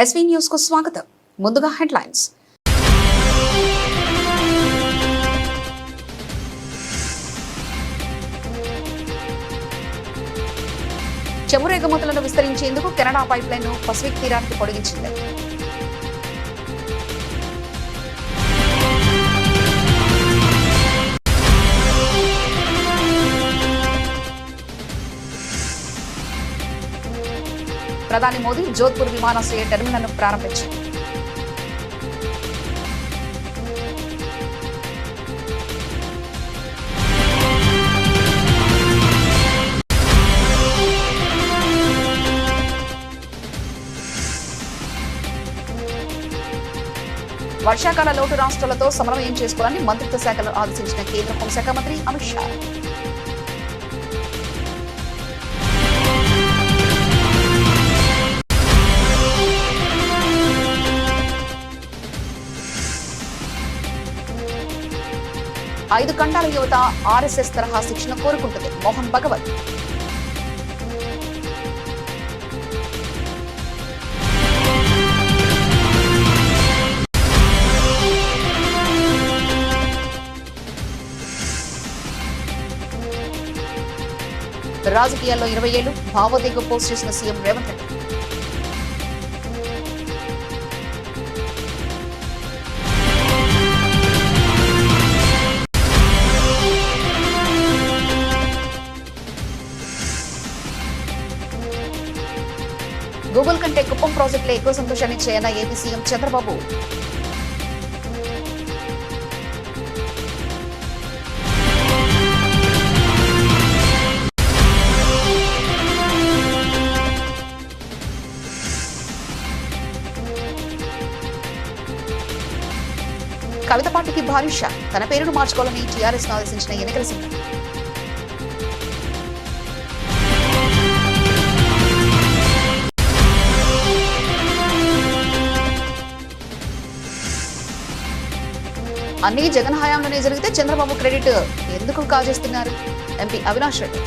SV news కు స్వాగతం. ముందుగా హెడ్లైన్స్. చమురు ఎగుమతులను విస్తరించేందుకు కెనడా పైప్ లైన్ ను పసిఫిక్ తీరానికి పొడిగించింది. ప్రధాని మోదీ జోధ్పూర్ విమానాశ్రయ టెర్మినల్ ను ప్రారంభించారు. వర్షాకాల లోటు రాష్ట్రాలతో సమన్వయం చేసుకోవాలని మంత్రిత్వ శాఖలను ఆదేశించిన కేంద్ర హోంశాఖ మంత్రి అమిత్ షా. ఐదు ఖండాల యువత ఆర్ఎస్ఎస్ తరహా శిక్షణ కోరుకుంటుంది. మోహన్ భగవత్. రాజకీయాల్లో 20 ఏళ్లు భావోద్వేగం పోస్ట్ చేసిన సీఎం రేవంత్ రెడ్డి. గూగుల్ కంటే కుప్పం ప్రాజెక్టులో ఎక్కువ సంతోషాన్ని చేయన ఏపీ సీఎం చంద్రబాబు. కవిత పార్టీకి భారీ షాక్. తన పేరును మార్చుకోవాలని టీఆర్ఎస్ ఆదేశించిన ఎన్నికల సంఘం. అన్ని జగన్ హయాంలోనే జరిగితే చంద్రబాబు క్రెడిట్ ఎందుకు కాజేస్తున్నారు? ఎంపీ అవినాష్ రెడ్డి.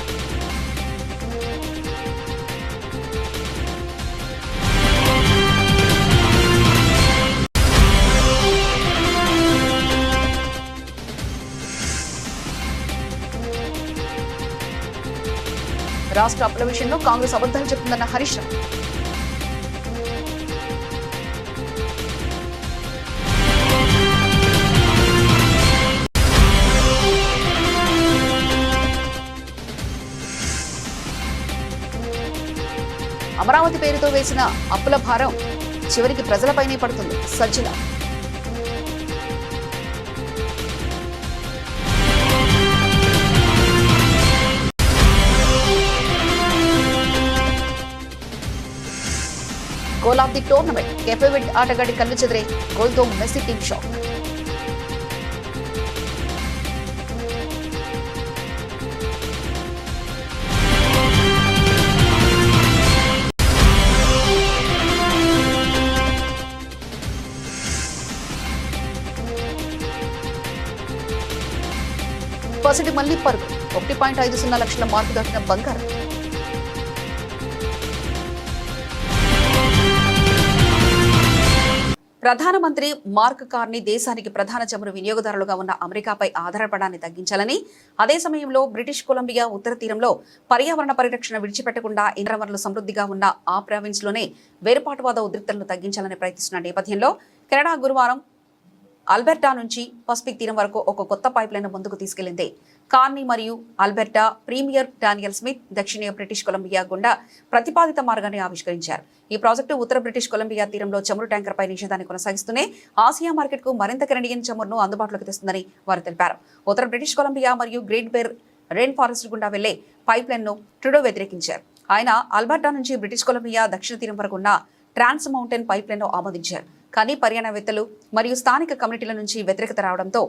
రాష్ట్ర అప్పుల విషయంలో కాంగ్రెస్ అబద్ధాలు చెప్తుందన్న హరీష్ రావు. అమరావతి పేరుతో వేసిన అప్పుల భారం చివరికి ప్రజలపైనే పడుతుంది. Sajjala. Goal of the tournament. Cape Verde ఆటగాడి కళ్ళు చెదిరే గోల్తో మెస్సీ టీమ్ షాక్. పసిడి మళ్లీ పరుగు. 1.50 లక్షల మార్కు దాటిన బంగారం. ప్రధానమంత్రి మార్క్ కార్నీ దేశానికి ప్రధాన చమురు వినియోగదారులుగా ఉన్న అమెరికాపై ఆధారపడాన్ని తగ్గించాలని, అదే సమయంలో బ్రిటిష్ కొలంబియా ఉత్తర తీరంలో పర్యావరణ పరిరక్షణ విడిచిపెట్టకుండా ఇంధన వనరులు సమృద్ధిగా ఉన్న ఆ ప్రావిన్స్ లోనే వేరుపాటువాద ఉద్రిక్తలను తగ్గించాలని ప్రయత్నిస్తున్న నేపథ్యంలో కెనడా గురువారం అల్బెర్టా నుంచి పసిఫిక్ తీరం వరకు ఒక కొత్త పైప్ లైన్ ముందుకు తీసుకెళ్లింది. కార్నీ మరియు అల్బెర్టా ప్రీమియర్ డానియల్ స్మిత్ దక్షిణ బ్రిటిష్ కొలంబియా గుండా ప్రతిపాదిత మార్గాన్ని ఆవిష్కరించారు. ఈ ప్రాజెక్టు ఉత్తర బ్రిటిష్ కొలంబియా తీరంలో చమురు ట్యాంకర్పై నిషేధాన్ని కొనసాగిస్తూనే ఆసియా మార్కెట్కు మరింత కెనడియన్ చమురును అందుబాటులోకి తెస్తుందని వారు తెలిపారు. ఉత్తర బ్రిటిష్ కొలంబియా మరియు గ్రేట్ బేర్ రెయిన్ ఫారెస్ట్ గుండా వెళ్లే పైప్ లైన్ ను ట్రుడో వ్యతిరేకించారు. ఆయన అల్బర్టా నుంచి బ్రిటిష్ కొలంబియా దక్షిణ తీరం వరకు ఉన్న ట్రాన్స్ మౌంటైన్ పైప్ లైన్ ను ఆమోదించారు. కానీ పర్యావరణవేత్తలు మరియు స్థానిక కమ్యూనిటీల నుంచి వ్యతిరేకత రావడంతో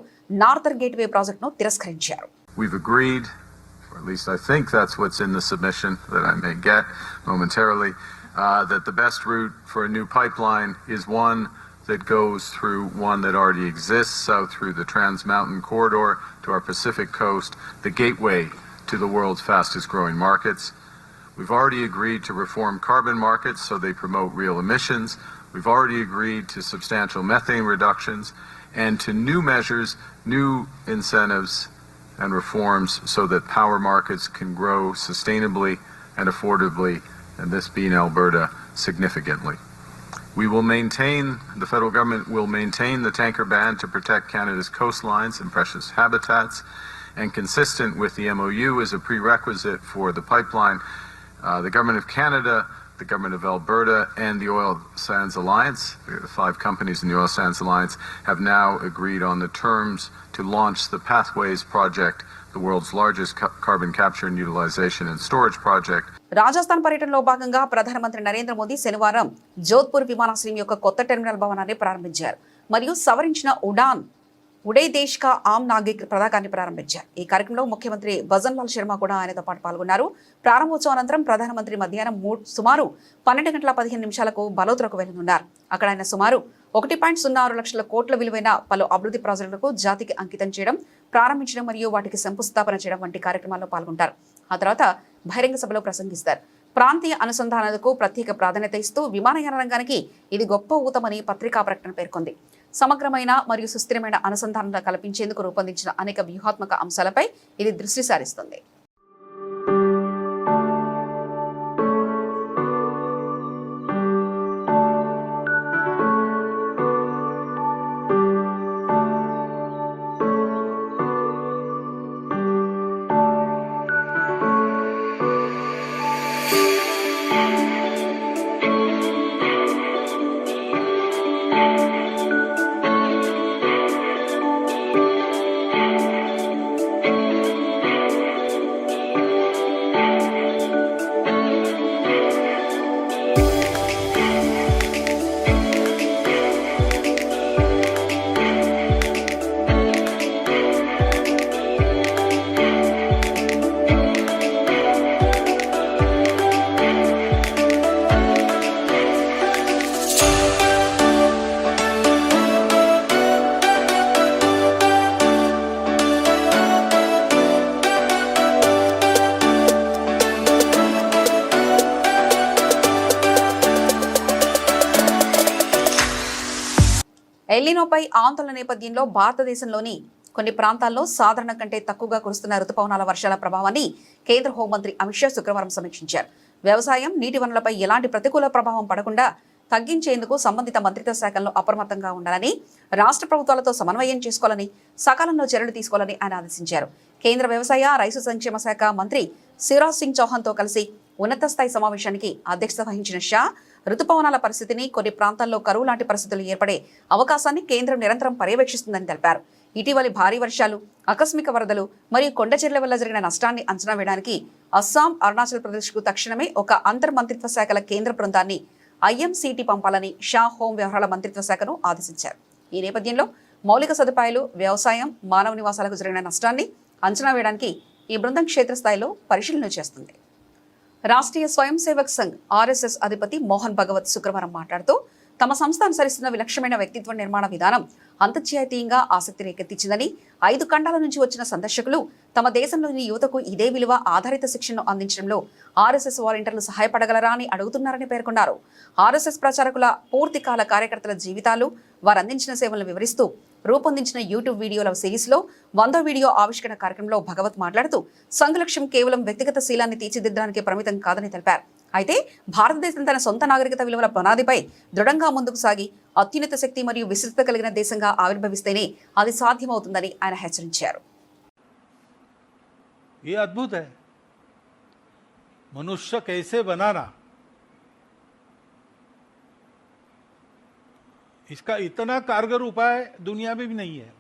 నార్థర్ గేట్వే ప్రాజెక్టును తిరస్కరించారు. We've agreed, or at least I think that's what's in the submission that I may get momentarily, that the best route for a new pipeline is one that goes through one that already exists, south through the Trans Mountain Corridor to our Pacific coast, the gateway to the world's fastest growing markets. We've already agreed to reform carbon markets so they promote real emissions, We've already agreed to substantial methane reductions and to new measures, new incentives and reforms so that power markets can grow sustainably and affordably, and this being Alberta, significantly. The federal government will maintain the tanker ban to protect Canada's coastlines and precious habitats, and consistent with the MOU as a prerequisite for the pipeline, the Government of Canada, the Government of Alberta, and the Oil Sands Alliance, the 5 companies in the Oil Sands Alliance, have now agreed on the terms to launch the Pathways Project, the world's largest carbon capture and utilization and storage project. Rajasthan పర్యటనలో భాగంగా ప్రధానమంత్రి నరేంద్ర మోదీ శనివారం జోధ్పూర్ విమానాశ్రయం యొక్క కొత్త terminal భవనాన్ని ప్రారంభించారు మరియు సవరించిన ఉడే దేశ్ కా ఆమ్ నాగరిక్ పతాకాన్ని ప్రారంభించారు. ఈ కార్యక్రమంలో ముఖ్యమంత్రి భజన్ లాల్ శర్మ కూడా ఆయనతో పాటు పాల్గొన్నారు. ప్రారంభోత్సవం అనంతరం ప్రధానమంత్రి మధ్యాహ్నం సుమారు 12:15 బలోత్రకు వెళ్లనున్నారు. అక్కడ ఆయన సుమారు 1.06 లక్షల కోట్ల విలువైన పలు అభివృద్ధి ప్రాజెక్టులకు జాతికి అంకితం చేయడం, ప్రారంభించడం మరియు వాటికి శంకుస్థాపన చేయడం వంటి కార్యక్రమాల్లో పాల్గొంటారు. ఆ తర్వాత బహిరంగ సభలో ప్రసంగిస్తారు. ప్రాంతీయ అనుసంధానాలకు ప్రత్యేక ప్రాధాన్యత ఇస్తూ విమానయాన రంగానికి ఇది గొప్ప ఊతమని పత్రికా ప్రకటన పేర్కొంది. సమగ్రమైన మరియు సుస్థిరమైన అనుసంధానాలు కల్పించేందుకు రూపొందించిన అనేక వ్యూహాత్మక అంశాలపై ఇది దృష్టి సారిస్తుంది. ఎల్నినోపై ఆందోళన నేపథ్యంలో భారతదేశంలోని కొన్ని ప్రాంతాల్లో సాధారణ కంటే తక్కువగా కురుస్తున్న రుతుపవనాల వర్షాల ప్రభావాన్ని కేంద్ర హోంమంత్రి అమిత్ షా శుక్రవారం సమీక్షించారు. వ్యవసాయం, నీటి వనరులపై ఎలాంటి ప్రతికూల ప్రభావం పడకుండా తగ్గించేందుకు సంబంధిత మంత్రిత్వ శాఖలను అప్రమత్తంగా ఉండాలని, రాష్ట్ర ప్రభుత్వాలతో సమన్వయం చేసుకోవాలని, సకాలంలో చర్యలు తీసుకోవాలని ఆయన ఆదేశించారు. కేంద్ర వ్యవసాయ, రైతు సంక్షేమ శాఖ మంత్రి శివరాజ్ సింగ్ చౌహాన్తో కలిసి ఉన్నత స్థాయి సమావేశానికి అధ్యక్షత వహించిన షా రుతుపవనాల పరిస్థితిని, కొన్ని ప్రాంతాల్లో కరువు లాంటి పరిస్థితులు ఏర్పడే అవకాశాన్ని కేంద్రం నిరంతరం పర్యవేక్షిస్తుందని తెలిపారు. ఇటీవలి భారీ వర్షాలు, ఆకస్మిక వరదలు మరియు కొండచర్ల వల్ల జరిగిన నష్టాన్ని అంచనా వేయడానికి అస్సాం, అరుణాచల్ ప్రదేశ్కు తక్షణమే ఒక అంతర్మంత్రిత్వ శాఖల కేంద్ర బృందాన్ని ఐఎంసీటీ పంపాలని షా హోం వ్యవహారాల మంత్రిత్వ శాఖను ఆదేశించారు. ఈ నేపథ్యంలో మౌలిక సదుపాయాలు, వ్యవసాయం, మానవ నివాసాలకు జరిగిన నష్టాన్ని అంచనా వేయడానికి ఈ బృందం క్షేత్రస్థాయిలో పరిశీలన చేస్తుంది. రాష్ట్రీయ స్వయం సేవక్ సంఘ్ ఆర్ఎస్ఎస్ అధిపతి మోహన్ భగవత్ శుక్రవారం మాట్లాడుతూ తమ సంస్థ అనుసరిస్తున్న విలక్షణమైన వ్యక్తిత్వ నిర్మాణ విధానం అంతర్జాతీయంగా ఆసక్తి రేకెత్తించిందని, 5 ఖండాల నుంచి వచ్చిన సందర్శకులు తమ దేశంలోని యువతకు ఇదే విలువ ఆధారిత శిక్షణను అందించడంలో ఆర్ఎస్ఎస్ వాలంటీర్లు సహాయపడగలరా అని అడుగుతున్నారని పేర్కొన్నారు. ఆర్ఎస్ఎస్ ప్రచారకుల పూర్తికాల కార్యకర్తల జీవితాలు, వారు అందించిన సేవలను వివరిస్తూ రూపొందించిన యూట్యూబ్ వీడియోల సిరీస్లో 100వ వీడియో ఆవిష్కరణ కార్యక్రమంలో భగవత్ మాట్లాడుతూ సంఘ లక్ష్యం కేవలం వ్యక్తిగత శీలాన్ని తీర్చిదిద్దడానికి పరిమితం కాదని తెలిపారు. అయితే భారతదేశం తన సొంత నాగరికత విలువల పునాదిపై దృఢంగా ముందుకు సాగి అత్యున్నత శక్తి మరియు విస్తృత కలిగిన దేశంగా ఆవిర్భవిస్తేనే అది సాధ్యమవుతుందని ఆయన హెచ్చరించారు. ये अद्भुत है, मनुष्य कैसे बनाना, इसका इतना कारगर उपाय दुनिया में भी नहीं है.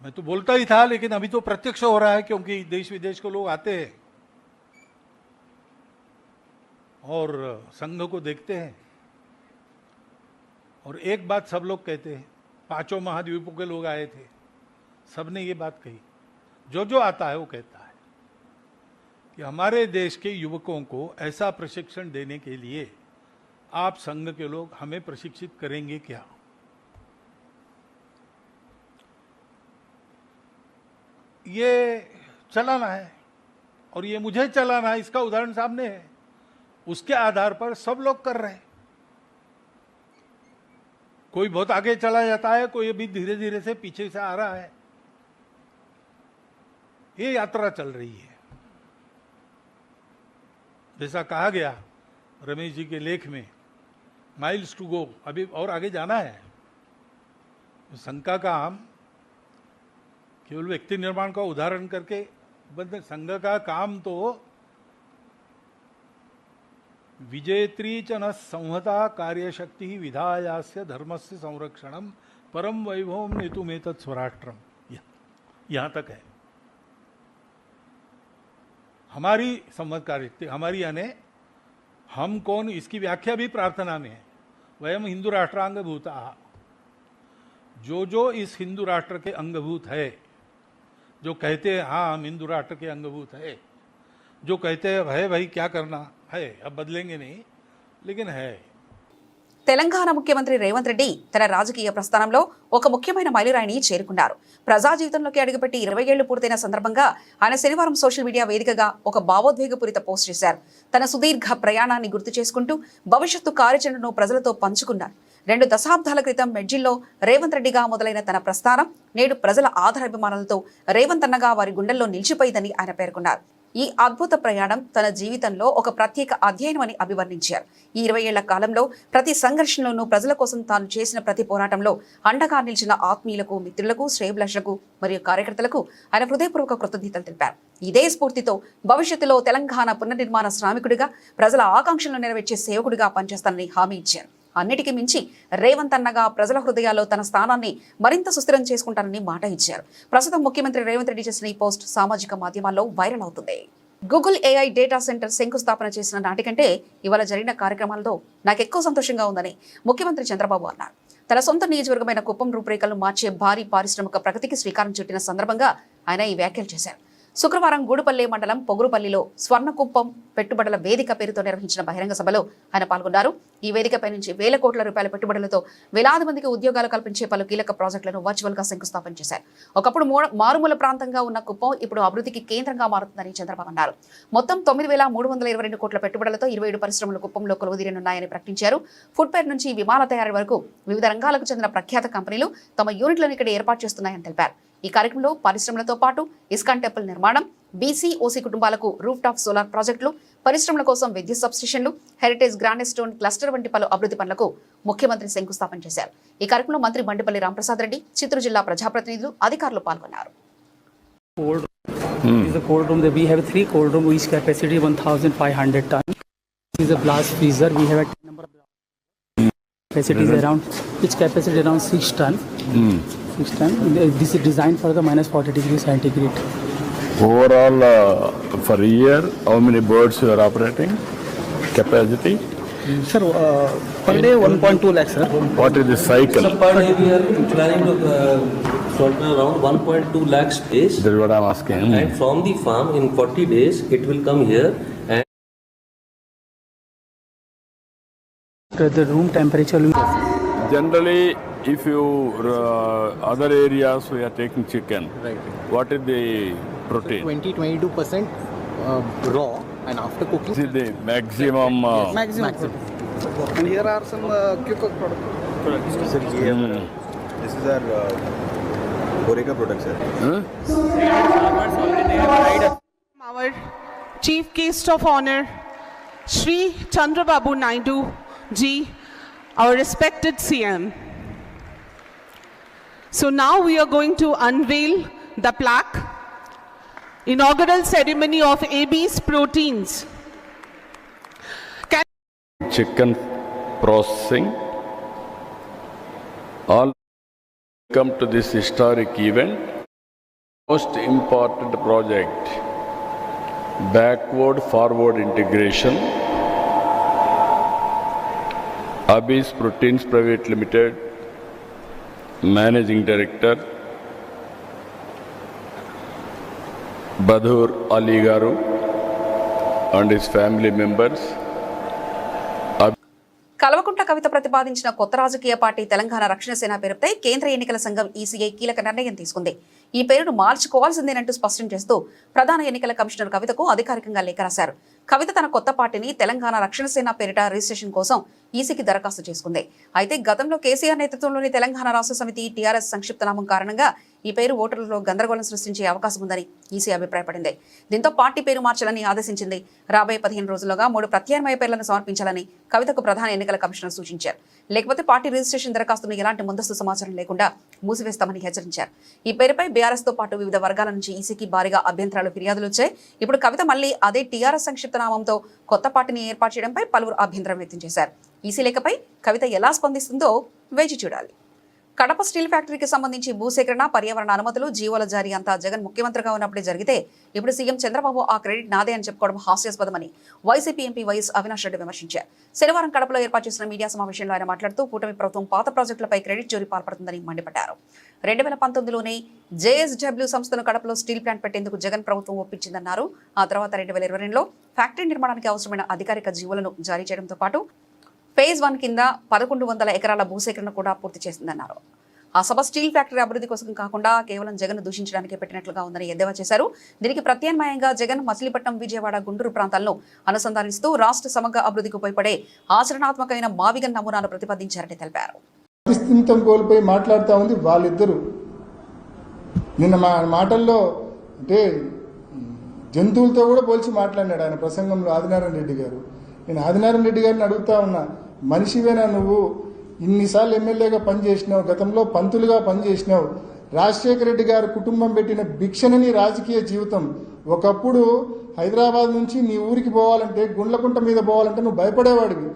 मैं तो बोलता ही था, लेकिन अभी तो प्रत्यक्ष हो रहा है, क्योंकि देश विदेश के लोग आते हैं और संघ को देखते हैं. और एक बात सब लोग कहते हैं, 5 महाद्वीपों के लोग आए थे, सबने ये बात कही, जो आता है वो कहता है कि हमारे देश के युवकों को ऐसा प्रशिक्षण देने के लिए आप संघ के लोग हमें प्रशिक्षित करेंगे क्या. ये चलाना है और ये मुझे चलाना है, इसका उदाहरण सामने है. उसके आधार पर सब लोग कर रहे हैं. कोई बहुत आगे चला जाता है, कोई अभी धीरे धीरे से पीछे से आ रहा है। ये यात्रा चल रही है। जैसा कहा गया रमेश जी के लेख में, माइल्स टू गो, अभी और आगे जाना है। संघ का काम केवल व्यक्ति निर्माण का उदाहरण करके बंद, संघ का काम तो विजेत्री च न संहता कार्यशक्ति विधायास्य धर्मस्य संरक्षणम परम वैभवम नेतुमेतत् स्वराष्ट्रम, यहां तक है हमारी संवत कार्यशक्ति। हमारी यानी हम कौन, इसकी व्याख्या भी प्रार्थना में है। वयम हिंदू राष्ट्रांग भूता, जो इस हिंदू राष्ट्र के अंगभूत है, जो कहते हैं हाँ हम हिंदू राष्ट्र के अंगभूत है, जो कहते हैं है भाई क्या करना है, अब बदलेंगे नहीं, लेकिन है। తెలంగాణ ముఖ్యమంత్రి రేవంత్ రెడ్డి తన రాజకీయ ప్రస్థానంలో ఒక ముఖ్యమైన మైలురాయిని చేరుకున్నారు. ప్రజా జీవితంలోకి అడుగుపెట్టి 20 ఏళ్లు పూర్తయిన సందర్భంగా ఆయన శనివారం సోషల్ మీడియా వేదికగా ఒక భావోద్వేగపూరిత పోస్ట్ చేశారు. తన సుదీర్ఘ ప్రయాణాన్ని గుర్తు చేసుకుంటూ భవిష్యత్తు కార్యాచరణను ప్రజలతో పంచుకున్నారు. 2 దశాబ్దాల క్రితం మెడ్జిల్లో రేవంత్ రెడ్డిగా మొదలైన తన ప్రస్థానం నేడు ప్రజల ఆదరాభిమానాలతో రేవంత్ అన్నగా వారి గుండెల్లో నిలిచిపోయిందని ఆయన పేర్కొన్నారు. ఈ అద్భుత ప్రయాణం తన జీవితంలో ఒక ప్రత్యేక అధ్యయనమని అభివర్ణించారు. ఈ 20 ఏళ్ల కాలంలో ప్రతి సంఘర్షణలోనూ ప్రజల కోసం తాను చేసిన ప్రతి పోరాటంలో అండగా నిలిచిన ఆత్మీయులకు, మిత్రులకు, శ్రేయభిలాషులకు మరియు కార్యకర్తలకు ఆయన హృదయపూర్వక కృతజ్ఞతలు తెలిపారు. ఇదే స్ఫూర్తితో భవిష్యత్తులో తెలంగాణ పునర్నిర్మాణ శ్రామికుడిగా, ప్రజల ఆకాంక్షలను నెరవేర్చే సేవకుడిగా పనిచేస్తానని హామీ ఇచ్చారు. అన్నిటికీ మించి రేవంత్ అన్నగా ప్రజల హృదయాల్లో తన స్థానాన్ని మరింత సుస్థిరం చేసుకుంటానని మాట ఇచ్చారు. ప్రస్తుతం ముఖ్యమంత్రి రేవంత్ రెడ్డి చేసిన ఈ పోస్ట్ సామాజిక మాధ్యమాల్లో వైరల్ అవుతుంది. గూగుల్ AI డేటా సెంటర్ శంకుస్థాపన చేసిన నాటికంటే ఇవాళ జరిగిన కార్యక్రమాలతో నాకు ఎక్కువ సంతోషంగా ఉందని ముఖ్యమంత్రి చంద్రబాబు అన్నారు. తన సొంత నియోజకవర్గమైన కుప్పం రూపురేఖలను మార్చే భారీ పారిశ్రామిక ప్రగతికి శ్రీకారం చుట్టిన సందర్భంగా ఆయన ఈ వ్యాఖ్యలు చేశారు. శుక్రవారం గూడుపల్లి మండలం పొగురుపల్లిలో స్వర్ణకుప్పం పెట్టుబడుల వేదిక పేరుతో నిర్వహించిన బహిరంగ సభలో ఆయన పాల్గొన్నారు. ఈ వేదికపై నుంచి వేల కోట్ల రూపాయల పెట్టుబడులతో వేలాది మందికి ఉద్యోగాలు కల్పించే పలు కీలక ప్రాజెక్టులను వర్చువల్ గా శంకుస్థాపన చేశారు. ఒకప్పుడు మారుమూల ప్రాంతంగా ఉన్న కుప్పం ఇప్పుడు అభివృద్ధికి కేంద్రంగా మారుతుందని చంద్రబాబు అన్నారు. మొత్తం 9,322 కోట్ల పెట్టుబడులతో 27 పరిశ్రమలు కుప్పంలో కొలువుదీరనున్నాయని ప్రకటించారు. ఫుట్వేర్ నుంచి విమాన తయారీ వరకు వివిధ రంగాలకు చెందిన ప్రఖ్యాత కంపెనీలు తమ యూనిట్లను ఇక్కడ ఏర్పాటు చేస్తున్నాయని తెలిపారు. ఈ కార్యక్రమంలో పరిశ్రమలతో పాటు ఇస్కాన్ టెంపుల్ నిర్మాణం, BC/OC కుటుంబాలకు రూఫ్ టాప్ సోలార్ ప్రాజెక్టులు, పరిశ్రమల కోసం విద్యుత్ సబ్స్టేషన్లు, హెరిటేజ్ గ్రాండ్ స్టోన్ క్లస్టర్ వంటి పలు అభివృద్ధి పనులకు ముఖ్యమంత్రి శంకుస్థాపన చేశారు. ఈ కార్యక్రమంలో మంత్రి బండిపల్లి రాంప్రసాద్ రెడ్డి, చిత్తూరు జిల్లా ప్రజాప్రతినిధులు, అధికారులు పాల్గొన్నారు. We have 3 cold room, each capacity 1,500 tons. This is a blast freezer. We have a number of capacities around, each capacity around 6 ton. 6 ton. This is designed for the -40 degrees centigrade. Overall, for a year, how many birds you are operating? Capacity? Sir, per day 1.2 lakh, sir. What is the cycle? So per day we are planning to around 1.2 lakh space. That is what I am asking. And from the farm in 40 days it will come here and The room temperature will Generally, if you other areas we are taking chicken, Right. what is the protein? 20-22% raw, and after cooking, This is the maximum. maximum. And here are some quick products. Sir, this is our Horeca product, sir. Huh? Our Chief Guest of Honor, Shri Chandrababu Naidu ji, our respected CM. So now we are going to unveil the plaque, inaugural ceremony of AB's Proteins. Chicken processing. All come to this historic event. Most important project, backward forward integration. Abyss Proteins Private Limited, Managing Director Badhur Ali Garu and his family members. Kalvakuntla Kavitha ప్రతిపాదించిన కొత్త రాజకీయ party Telangana రక్షణ సేన పేరుపై కేంద్ర ఎన్నికల సంఘం ECI కీలక నిర్ణయం తీసుకుంది. ఈ పేరును మార్చుకోవాల్సిందేనంటూ స్పష్టం చేస్తూ ప్రధాన ఎన్నికల కమిషనర్ కవితకు అధికారికంగా లేఖ రాశారు. కవిత తన కొత్త పార్టీని తెలంగాణ రక్షణ సేన పేరిట రిజిస్ట్రేషన్ కోసం ఈసీకి దరఖాస్తు చేసుకుంది. అయితే గతంలో కేసీఆర్ నేతృత్వంలోని తెలంగాణ రాష్ట్ర సమితి టీఆర్ఎస్ సంక్షిప్త నామం కారణంగా ఈ పేరు ఓటర్లలో గందరగోళం సృష్టించే అవకాశం ఉందని ఈసీ అభిప్రాయపడింది. దీంతో పార్టీ పేరు మార్చాలని ఆదేశించింది. రాబోయే 15 రోజుల్లోగా 3 ప్రత్యామ్నాయ పేర్లను సమర్పించాలని కవితకు ప్రధాన ఎన్నికల కమిషనర్ సూచించారు. లేకపోతే పార్టీ రిజిస్ట్రేషన్ దరఖాస్తును ఎలాంటి ముందస్తు సమాచారం లేకుండా మూసివేస్తామని హెచ్చరించారు. ఈ పేరుపై బీఆర్ఎస్ తో పాటు వివిధ వర్గాల నుంచి ఈసీకి భారీగా అభ్యంతరాలు, ఫిర్యాదులు వచ్చాయి. ఇప్పుడు కవిత మళ్లీ అదే టీఆర్ఎస్ సంక్షిప్త నామంతో కొత్త పార్టీని ఏర్పాటు చేయడంపై పలువురు అభ్యంతరం వ్యక్తం చేశారు. ఈసీ లేఖపై కవిత ఎలా స్పందిస్తుందో వేచి చూడాలి. కడప స్టీల్ ఫ్యాక్టరీకి సంబంధించి భూసేకరణ, పర్యావరణ అనుమతులు, జీవోల జారీ అంతా జగన్ ముఖ్యమంత్రిగా ఉన్నప్పుడే జరిగితే ఇప్పుడు సీఎం చంద్రబాబు ఆ క్రెడిట్ నాదే అని చెప్పుకోవడం హాస్యాస్పదమని YCP MP YS Avinash Reddy విమర్శించారు. శనివారం కడపలో ఏర్పాటు చేసిన మీడియా సమావేశంలో ఆయన మాట్లాడుతూ కూటమి ప్రభుత్వం పాత ప్రాజెక్టులపై క్రెడిట్ చోరీ పాల్పడుతుందని మండిపడ్డారు. 2019లోనే జేఎస్డబ్ల్యూ సంస్థను కడపలో స్టీల్ ప్లాంట్ పెట్టేందుకు జగన్ ప్రభుత్వం ఒప్పించిందన్నారు. ఆ తర్వాత 2022లో ఫ్యాక్టరీ నిర్మాణానికి అవసరమైన అధికారిక జీవోలను జారీ చేయడంతో పాటు ఫేజ్ 1 కింద 1100 ఎకరాల భూసేకరణ కూడా పూర్తి చేసిందన్నారు. ఆ సభ స్టీల్ ఫ్యాక్టరీ అభివృద్ధి కోసం కాకుండా కేవలం జగన్ దూషించడానికి పెట్టినట్లుగా ఉందని ఎద్దేవా చేశారు. దీనికి ప్రత్యామ్నాయంగా జగన్ మచిలీపట్నం, విజయవాడ, గుంటూరు ప్రాంతాలను అనుసంధానిస్తూ రాష్ట్ర సమగ్ర అభివృద్ధికి ఉపయోగపడే ఆచరణాత్మకమైన మావిగన్ నమూనాను ప్రతిపాదించారని తెలిపారు. కోల్పోయి మాట్లాడుతూ ఉంది వాళ్ళిద్దరూ. నిన్న మా మాటల్లో అంటే జంతువులతో కూడా పోల్చి మాట్లాడినాడు ఆయన ప్రసంగంలో ఆదినారాయణ రెడ్డి గారు. నేను ఆదినారాయణ రెడ్డి గారిని అడుగుతా ఉన్నా, మనిషివేనా నువ్వు? ఇన్నిసార్లు ఎమ్మెల్యేగా పనిచేసినావు, గతంలో పంతులుగా పనిచేసినావు. రాజశేఖర రెడ్డి గారు కుటుంబం పెట్టిన భిక్షణని రాజకీయ జీవితం. ఒకప్పుడు హైదరాబాద్ నుంచి నీ ఊరికి పోవాలంటే, గుండ్లకుంట మీద పోవాలంటే నువ్వు భయపడేవాడివి.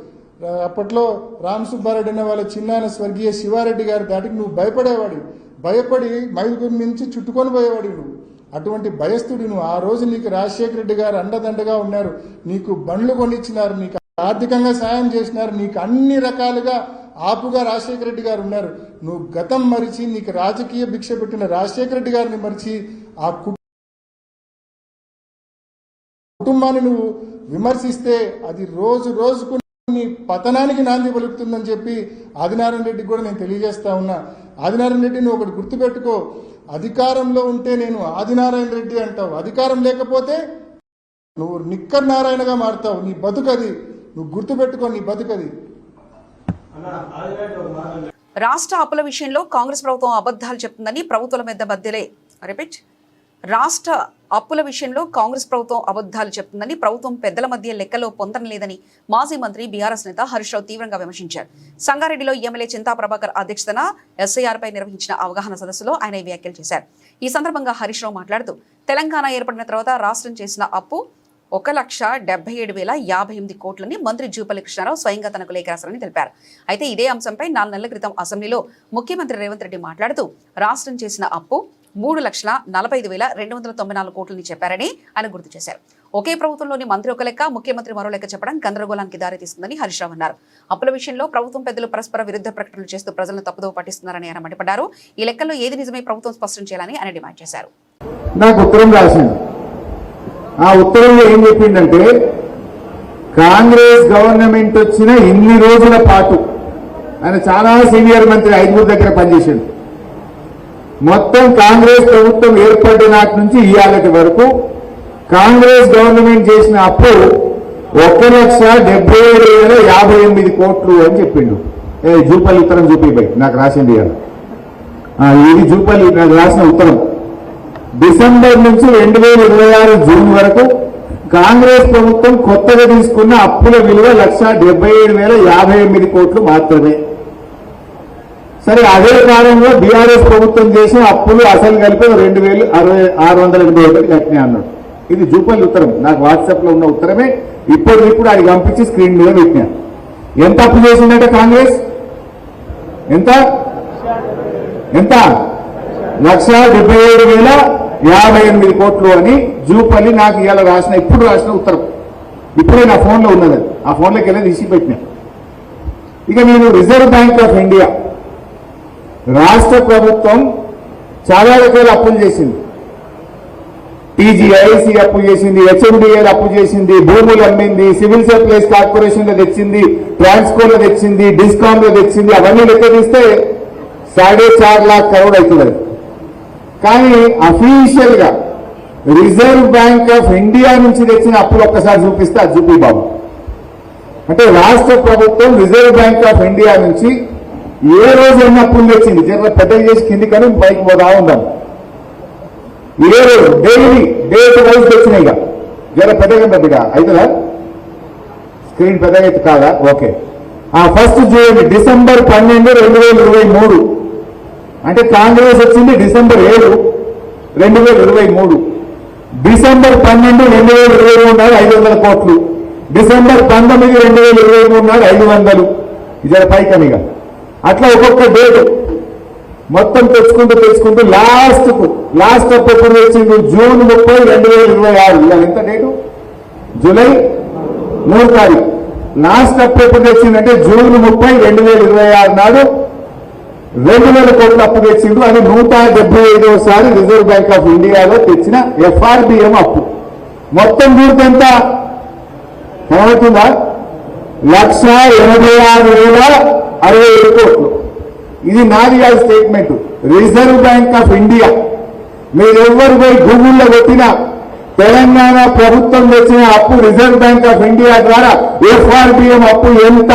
అప్పట్లో రామ్ సుబ్బారెడ్డి అనే వాళ్ళ చిన్నాయన స్వర్గీయ శివారెడ్డి గారి దాటికి నువ్వు భయపడేవాడివి. భయపడి మైదుగురి నుంచి చుట్టుకొని పోయేవాడివి నువ్వు. అటువంటి భయస్థుడు నువ్వు. ఆ రోజు నీకు రాజశేఖర రెడ్డి గారు అండదండగా ఉన్నారు, నీకు బండ్లు కొనిచ్చినారు, నీకు ఆర్థికంగా సాయం చేసినారు, నీకు అన్ని రకాలుగా ఆపుగా రాజశేఖర రెడ్డి గారు ఉన్నారు. నువ్వు గతం మరిచి, నీకు రాజకీయ భిక్ష పెట్టిన రాజశేఖర రెడ్డి గారిని మరిచి ఆ కుటుంబాన్ని నువ్వు విమర్శిస్తే అది రోజు రోజుకు నీ పతనానికి నాంది పలుకుతుందని చెప్పి ఆదినారాయణ రెడ్డికి కూడా నేను తెలియజేస్తా ఉన్నా. ఆదినారాయణ రెడ్డి నువ్వు ఒకటి గుర్తుపెట్టుకో, అధికారంలో ఉంటే నేను ఆదినారాయణ రెడ్డి అంటావు, అధికారం లేకపోతే నువ్వు నిక్కర్ నారాయణగా మారుతావు. నీ బతుకది, నువ్వు గుర్తుపెట్టుకో, నీ బతుకది. రాష్ట్ర అప్పుల విషయంలో కాంగ్రెస్ ప్రభుత్వం అబద్ధాలు చెప్తుందని ప్రభుత్వాల మీద మధ్యలే రాష్ట్ర అప్పుల విషయంలో కాంగ్రెస్ ప్రభుత్వం అబద్ధాలు చెప్తుందని, ప్రభుత్వం పెద్దల మధ్య లెక్కలో పొందడం లేదని మాజీ మంత్రి బీఆర్ఎస్ నేత హరీష్ రావు తీవ్రంగా విమర్శించారు. సంగారెడ్డిలో ఎమ్మెల్యే చింతా ప్రభాకర్ అధ్యక్షతన ఎస్ఐఆర్ పై నిర్వహించిన అవగాహన సదస్సులో ఆయన ఈ వ్యాఖ్యలు చేశారు. ఈ సందర్భంగా హరీష్ రావు మాట్లాడుతూ తెలంగాణ ఏర్పడిన తర్వాత రాష్ట్రం చేసిన అప్పు 1,77,058 కోట్లని మంత్రి జూపల్లి కృష్ణారావు స్వయంగా తనకు లేఖ రాశారని తెలిపారు. అయితే ఇదే అంశంపై 4 నెలల క్రితం అసెంబ్లీలో ముఖ్యమంత్రి రేవంత్ రెడ్డి మాట్లాడుతూ రాష్ట్రం చేసిన అప్పు 3,45,294 కోట్లని చెప్పారని ఆయన గుర్తు చేశారు. ఒకే ప్రభుత్వంలోని మంత్రి ఒక లెక్క, ముఖ్యమంత్రి మరో లెక్క చెప్పడం గందరగోళానికి దారితీస్తుందని హరీష్ రావు అన్నారు. అప్పుల విషయంలో ప్రభుత్వం పెద్దలు పరస్పర విరుద్ధ ప్రకటనలు చేస్తూ ప్రజలను తప్పుదోవ పట్టిస్తున్నారని ఆయన మండిపడ్డారు. ఈ లెక్కల్లో ఏది నిజమే ప్రభుత్వం స్పష్టం చేయాలని ఆయన డిమాండ్ చేశారు. నాకు ఉత్తరం రాసింది. ఆ ఉత్తరంలో ఏం చెప్పిందంటే, కాంగ్రెస్ గవర్నమెంట్ వచ్చిన ఇన్ని రోజుల పాటు ఆయన చాలా సీనియర్ మంత్రి 5 దగ్గర పనిచేశాడు. మొత్తం కాంగ్రెస్ ప్రభుత్వం ఏర్పడిన నాటి నుంచి ఇవాళటి వరకు కాంగ్రెస్ గవర్నమెంట్ చేసిన అప్పు 1,77,058 కోట్లు అని చెప్పిండు. జూపల్లి ఉత్తరం చూపిపోయి నాకు రాసింది ఇవాళ. ఇది జూపల్లి నాకు రాసిన ఉత్తరం. డిసెంబర్ నుంచి 2026 జూన్ వరకు కాంగ్రెస్ ప్రభుత్వం కొత్తగా తీసుకున్న అప్పుల విలువ 1,77,058 కోట్లు మాత్రమే. సరే, అదే కాలంలో బీఆర్ఎస్ ప్రభుత్వం చేసిన అప్పులు అసలు కలిపి 2,681 కట్టినాయి అన్నాడు. ఇది జూపల్లి ఉత్తరం, నాకు వాట్సాప్ లో ఉన్న ఉత్తరమే. ఇప్పుడు అది పంపించి స్క్రీన్ మీద పెట్టినా. ఎంత అప్పు చేసిందంటే కాంగ్రెస్ ఎంత 1,77,058 కోట్లు అని జూపల్లి నాకు ఇవాళ ఇప్పుడు రాసిన ఉత్తరం. ఇప్పుడే నా ఫోన్లో ఉన్నది, ఆ ఫోన్లోకి వెళ్ళి తీసి పెట్టినా. ఇక నేను రిజర్వ్ బ్యాంక్ ఆఫ్ ఇండియా, రాష్ట్ర ప్రభుత్వం చాలా రకాల అప్పులు చేసింది. టీజీఐసీ అప్పు చేసింది, హెచ్ఎండిఎల్ అప్పు చేసింది, భూములు అమ్మింది, సివిల్ సప్లైస్ కార్పొరేషన్ లో తెచ్చింది, ట్రాన్స్కోలో తెచ్చింది, డిస్కామ్ లో తెచ్చింది. అవన్నీ లెక్క తీస్తే 4.5 लाख करोड़ అవుతుంది. కానీ అఫీషియల్ గా రిజర్వ్ బ్యాంక్ ఆఫ్ ఇండియా నుంచి తెచ్చిన అప్పులు ఒక్కసారి చూపిస్తే అది చూపి బాబు. అంటే రాష్ట్ర ప్రభుత్వం రిజర్వ్ బ్యాంక్ ఆఫ్ ఇండియా నుంచి ఏ రోజు ఎన్ని అప్పులు తెచ్చింది, జర పెద్దగా చేసి కింది కానీ పైకి పోతా ఉందాం. ఏ రోజు డైలీ డేట్ వైజ్ తెచ్చినాయి. ఇక జర పెద్దగా పెద్దగా అవుతుందా, స్క్రీన్ పెద్దగా అయితే కాదా? ఓకే. ఫస్ట్ చూడండి, డిసెంబర్ 12, 2023 అంటే కాంగ్రెస్ వచ్చింది డిసెంబర్ 7, 2023. డిసెంబర్ 12, 2023 నాడు 500 కోట్లు. డిసెంబర్ 19, 2023 నాడు 500. ఇది పైకనిగా అట్లా ఒక్కొక్క డేట్ మొత్తం తెచ్చుకుంటూ లాస్ట్ అప్ ఎప్పుడు వచ్చింది? జూన్ 30, 2026. ఇవాళ ఎంత డేటు? జూలై 3 తారీఖు. లాస్ట్ అప్ ఎప్పుడు తెచ్చిందంటే జూన్ 30, 2026 నాడు 2000 కోట్ల అప్పు తెచ్చిండు. అది 175వసారి రిజర్వ్ బ్యాంక్ ఆఫ్ ఇండియాలో తెచ్చిన FRBM అప్పు. మొత్తం కూడితే ఎంత కనబడుతుందా? 1,86,067 కోట్లు. ఇది నాది కాదు statement, Reserve Bank of India. మీరెవ్వరు పోయి గూగుల్లో కొట్టినా తెలంగాణ ప్రభుత్వం తెచ్చిన అప్పు రిజర్వ్ బ్యాంక్ ఆఫ్ ఇండియా ద్వారా FRBM అప్పు ఎంత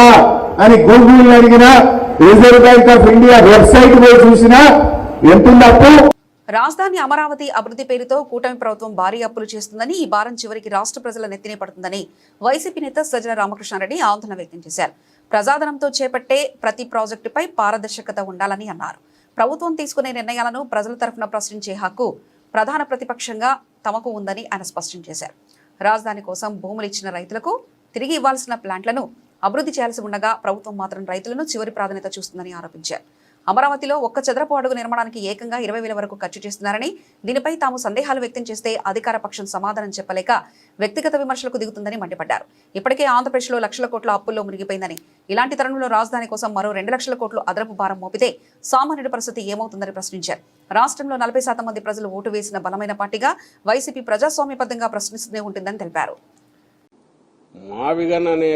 అని గూగుల్ అడిగినా, Reserve Bank of India website పోయి చూసినా ఎంతుంది అప్పు. రాజధాని అమరావతి అభివృద్ధి పేరుతో కూటమి ప్రభుత్వం భారీ అప్పులు చేస్తుందని, ఈ భారం చివరికి రాష్ట్ర ప్రజల నెత్తినే పడుతుందని వైసీపీ నేత సజ్జల రామకృష్ణారెడ్డి ఆందోళన వ్యక్తం చేశారు. ప్రజాధనంతో చేపట్టే ప్రతి ప్రాజెక్టుపై పారదర్శకత ఉండాలని అన్నారు. ప్రభుత్వం తీసుకునే నిర్ణయాలను ప్రజల తరఫున ప్రశ్నించే హక్కు ప్రధాన ప్రతిపక్షంగా తమకు ఉందని ఆయన స్పష్టం చేశారు. రాజధాని కోసం భూములు ఇచ్చిన రైతులకు తిరిగి ఇవ్వాల్సిన ప్లాంట్లను అభివృద్ధి చేయాల్సి ఉండగా ప్రభుత్వం మాత్రం రైతులను చివరి ప్రాధాన్యత చూస్తుందని ఆరోపించారు. అమరావతిలో 1 చదరపు అడుగు నిర్మాణానికి ఏకంగా 20,000 వరకు ఖర్చు చేస్తున్నారని, దీనిపై తాము సందేహాలు వ్యక్తం చేస్తే అధికార పక్షం సమాధానం చెప్పలేక వ్యక్తిగత విమర్శలకు దిగుతుందని మండిపడ్డారు. ఇప్పటికే ఆంధ్రప్రదేశ్లో లక్షల కోట్ల అప్పుల్లో మునిగిపోయిందని, ఇలాంటి తరుణంలో రాజధాని కోసం మరో 2 లక్షల కోట్లు అదనపు భారం మోపితే సామాన్యుడి పరిస్థితి ఏమవుతుందని ప్రశ్నించారు. రాష్ట్రంలో 40% మంది ప్రజలు ఓటు వేసిన బలమైన పార్టీగా వైసీపీ ప్రజాస్వామ్యబద్ధంగా ప్రశ్నిస్తూనే ఉంటుందని తెలిపారు. మావిగన్ అనే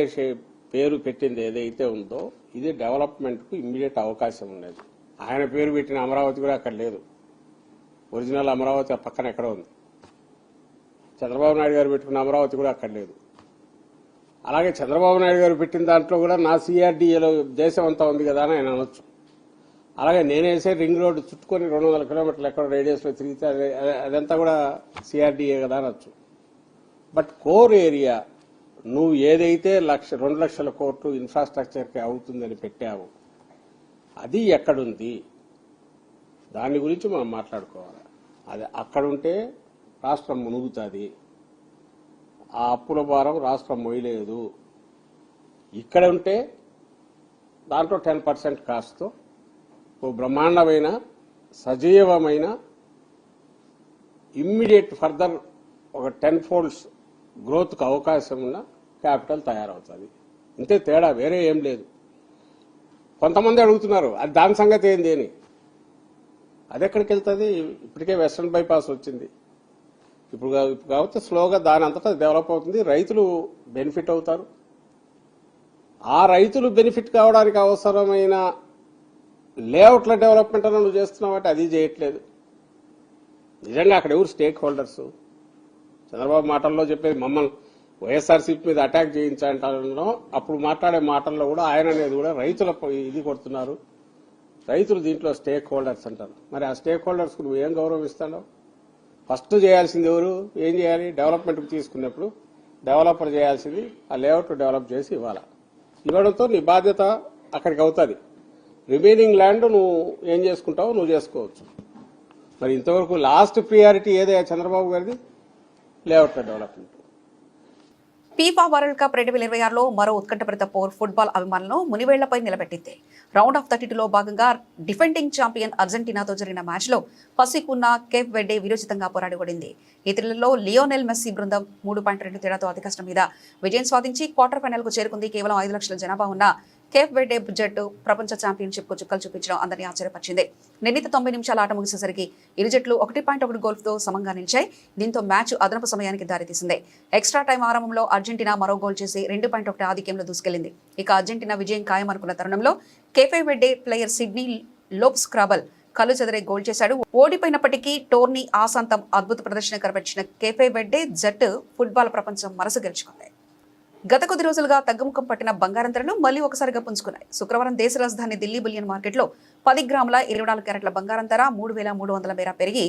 పేరు పెట్టింది ఏదైతే ఉందో ఇది డెవలప్మెంట్కు ఇమ్మీడియట్ అవకాశం ఉండేది. ఆయన పేరు పెట్టిన అమరావతి కూడా అక్కడ లేదు. ఒరిజినల్ అమరావతి పక్కన ఎక్కడ ఉంది. చంద్రబాబు నాయుడు గారు పెట్టుకున్న అమరావతి కూడా అక్కడ లేదు. అలాగే చంద్రబాబు నాయుడు గారు పెట్టిన దాంట్లో కూడా నా CRDAలో దేశం అంతా ఉంది కదా అని ఆయన అనొచ్చు. అలాగే నేనేసే రింగ్ రోడ్డు చుట్టుకొని 200 కిలోమీటర్లు ఎక్కడ రేడియస్లో తిరిగితే అదంతా కూడా CRDA కదా అనొచ్చు. బట్ కోర్ ఏరియా నువ్వు ఏదైతే 2 లక్షల కోట్లు ఇన్ఫ్రాస్ట్రక్చర్కి అవుతుందని పెట్టావు అది ఎక్కడుంది, దాని గురించి మనం మాట్లాడుకోవాలి. అది అక్కడుంటే రాష్ట్రం మునుగుతుంది. ఆ అప్పుల భారం రాష్ట్రం మోయలేదు. ఇక్కడ ఉంటే దాంట్లో 10% కాస్ట్తో ఓ బ్రహ్మాండమైన సజీవమైన ఇమ్మీడియట్ ఫర్దర్ ఒక 10 folds గ్రోత్కు అవకాశం ఉన్న క్యాపిటల్ తయారవుతుంది. ఇంతే తేడా, వేరే ఏం లేదు. కొంతమంది అడుగుతున్నారు అది దాని సంగతి ఏంది అని. అది ఎక్కడికి వెళ్తుంది? ఇప్పటికే వెస్ట్రన్ బైపాస్ వచ్చింది. ఇప్పుడు కాబట్టి స్లోగా దాని అంతటా డెవలప్ అవుతుంది. రైతులు బెనిఫిట్ అవుతారు. ఆ రైతులు బెనిఫిట్ కావడానికి అవసరమైన లేఅవుట్ల డెవలప్మెంట్ అని నువ్వు చేస్తున్నావంటే అది చేయట్లేదు. నిజంగా అక్కడ ఎవరు స్టేక్ హోల్డర్స్? చంద్రబాబు మాటల్లో చెప్పేది మమ్మల్ని వైఎస్ఆర్సీపీ మీద అటాక్ చేయించాలంటారో అప్పుడు మాట్లాడే మాటల్లో కూడా ఆయన అనేది కూడా రైతుల ఇది కొడుతున్నారు. రైతులు దీంట్లో స్టేక్ హోల్డర్స్ అంటారు. మరి ఆ స్టేక్ హోల్డర్స్ కు నువ్వు ఏం గౌరవం ఇస్తావు? ఫస్ట్ చేయాల్సింది ఎవరు? ఏం చేయాలి? డెవలప్మెంట్కి తీసుకున్నప్పుడు డెవలపర్ చేయాల్సింది ఆ లేఅవుట్ డెవలప్ చేసి ఇవ్వడంతో నీ బాధ్యత అక్కడికి అవుతుంది. రిమైనింగ్ ల్యాండ్ నువ్వు ఏం చేసుకుంటావో నువ్వు చేసుకోవచ్చు. మరి ఇంతవరకు లాస్ట్ ప్రియారిటీ ఏదైనా చంద్రబాబు గారిది లేఅవుట్ల డెవలప్మెంట్. ఫీఫా వరల్డ్ కప్ 2026లో మరో ఉత్కంఠభరిత పోర్ ఫుట్బాల్ అభిమానులను మునివేళ్లపై నిలబెట్టింది. రౌండ్ ఆఫ్ 32లో భాగంగా డిఫెండింగ్ ఛాంపియన్ అర్జెంటీనాతో జరిగిన మ్యాచ్లో పసికున్న కేప్ వెర్డే విరోచితంగా పోరాడి ఓడింది. ఈ త్రిల్లలో లియోనెల్ మెస్సీ బృందం 3.2 తేడాతో అతి కష్టం మీద విజయం సాధించి క్వార్టర్ ఫైనల్కు చేరుకుంది. కేవలం 5 లక్షల జనాభా ఉన్న కేప్ వెర్డే జట్టు ప్రపంచ ఛాంపియన్షిప్కు చుక్కలు చూపించడం అందరినీ ఆశ్చర్యపరిచింది. నిర్ణీత 90 నిమిషాల ఆట ముగిసేసరికి ఇరు జట్లు 1.1 గోల్తో సమంగా నిలిచాయి. దీంతో మ్యాచ్ అదనపు సమయానికి దారితీసింది. ఎక్స్ట్రా టైం ఆరంభంలో అర్జెంటీనా మరో గోల్ చేసి 2.1 ఆధిక్యంలో దూసుకెళ్లింది. ఇక అర్జెంటీనా విజయం ఖాయమనుకున్న తరుణంలో Cape Verde player Sidney Lopes Cabral కళ్ళు చెదరే గోల్ చేశాడు. ఓడిపోయినప్పటికీ టోర్నీ ఆసాంతం అద్భుత ప్రదర్శన కనబరిచిన కేపే వెడ్డే జట్టు ఫుట్బాల్ ప్రపంచం మనసు గెలుచుకుంది. గత కొద్ది రోజులుగా తగ్గుముఖం పట్టిన బంగారం ధరలు మళ్లీ ఒకసారిగా పుంజుకున్నాయి. శుక్రవారం దేశ రాజధాని ఢిల్లీ బులియన్ మార్కెట్లో 10 గ్రాముల 24 క్యారెట్ల బంగారం ధర 3,300 మేర పెరిగి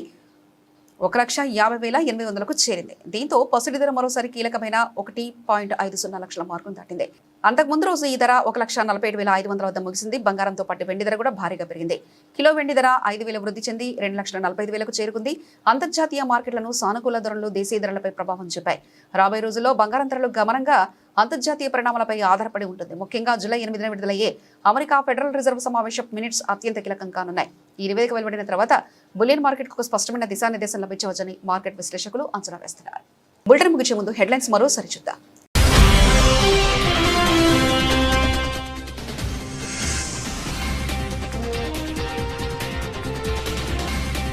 1,50,800కు చేరింది. దీంతో పసిడి ధర మరోసారి కీలకమైన 1.50 లక్షల మార్కును దాటింది. అంతకుముందు రోజు ఈ ధర 1,47,500 వద్ద ముగిసింది. బంగారంతో పాటు వెండి ధర కూడా భారీగా పెరిగింది. కిలో వెండి ధర 5,000 వృద్ధి చెంది 2,45,000కు చేరుకుంది. అంతర్జాతీయ మార్కెట్లను సానుకూల ధరలు దేశీయ ధరలపై ప్రభావం చూపాయి. రాబోయే రోజుల్లో బంగారం ధరలు గమనంగా అంతర్జాతీయ పరిణామాలపై ఆధారపడి ఉంటుంది. ముఖ్యంగా జూలై 8న విడుదలయ్యే అమెరికా ఫెడరల్ రిజర్వ్ సమావేశం మినిట్స్ అత్యంత కీలకం కానున్నాయి. ఈ నివేదిక వెలువడిన తర్వాత బులియన్ మార్కెట్కు ఒక స్పష్టమైన దిశానిర్దేశం లభించవచ్చని మార్కెట్ విశ్లేషకులు అంచనా వేస్తున్నారు. బులెటిన్ ముగించే ముందు హెడ్లైన్స్ మరోసారి చూద్దాం.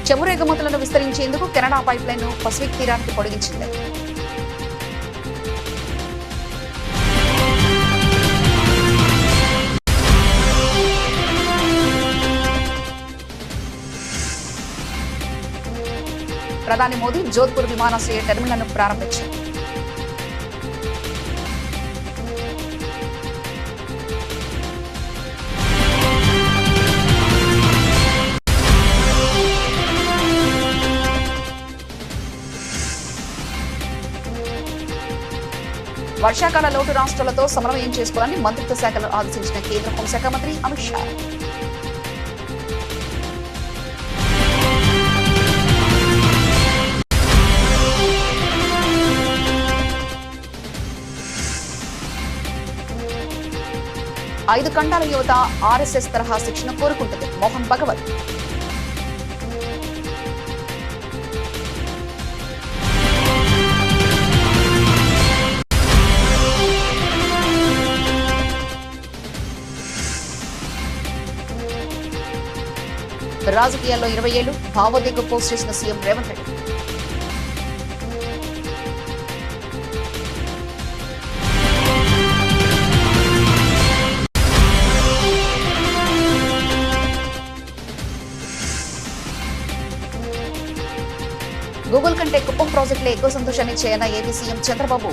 చమురు ఎగుమతులను విస్తరించేందుకు కెనడా పైప్ లైన్ ను పసిఫిక్ తీరానికి పొడిగించింది. ప్రధాని మోదీ జోధ్పూర్ విమానాశ్రయ టెర్మినల్ను ప్రారంభించారు. వర్షాకాల లోటు రాష్ట్రాలతో సమన్వయం చేసుకోవాలని మంత్రిత్వ శాఖలను ఆదేశించిన కేంద్ర హోంశాఖ మంత్రి అమిత్ షా. ఐదు ఖండాల యువత ఆర్ఎస్ఎస్ తరహా శిక్షణ కోరుకుంటుంది. మోహన్ భగవత్. రాజకీయాల్లో 20 ఏళ్లు భావోద్వేగం పోస్ట్ చేసిన సీఎం రేవంత్ రెడ్డి. గూగుల్ కంటే కుప్పం ప్రాజెక్టులో ఎక్కువ సంతోషాన్ని చేయన ఏపీ సీఎం చంద్రబాబు.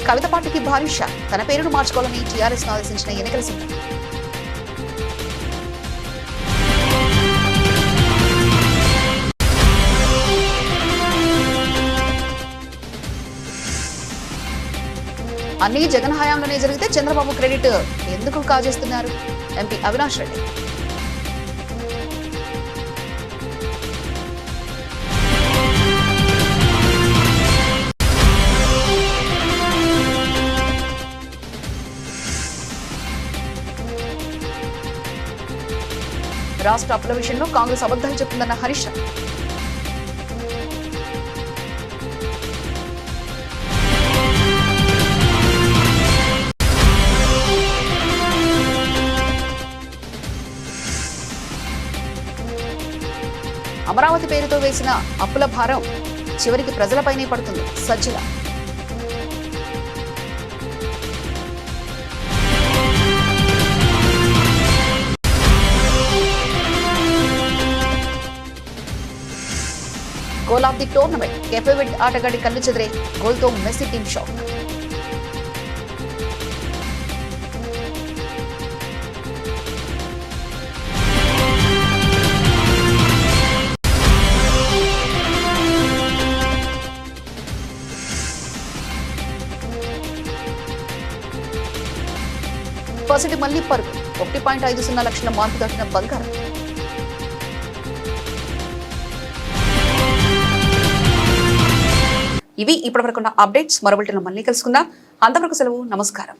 కవిత పార్టీకి భారీ షాక్. తన పేరును మార్చుకోవాలని టీఆర్ఎస్ ను ఆదేశించిన ఎన్నికల సంఘం. అన్ని జగన్ హయాంలోనే జరిగితే చంద్రబాబు క్రెడిట్ ఎందుకు కాజేస్తున్నారు? ఎంపీ అవినాష్ రెడ్డి. రాష్ట్ర అప్పుల విషయంలో కాంగ్రెస్ అబద్ధాలు చెప్తుందన్న హరీష్ రావు. అమరావతి పేరుతో వేసిన అప్పుల భారం చివరికి ప్రజలపైనే పడుతుంది. Sajjala. Goal of the tournament. Cape Verde ఆటగాడి కళ్ళు చెదిరే గోల్తో మెస్సీ టీమ్ షాక్. పసిడి మళ్లీ పరుగు. 1.50 లక్షల మార్కు దాటిన బంగారం. ఇవి ఇప్పటివరకున్న అప్డేట్స్. మరో బులెటిన్లో మళ్ళీ కలుసుకుందాం. అంతవరకు సెలవు. నమస్కారం.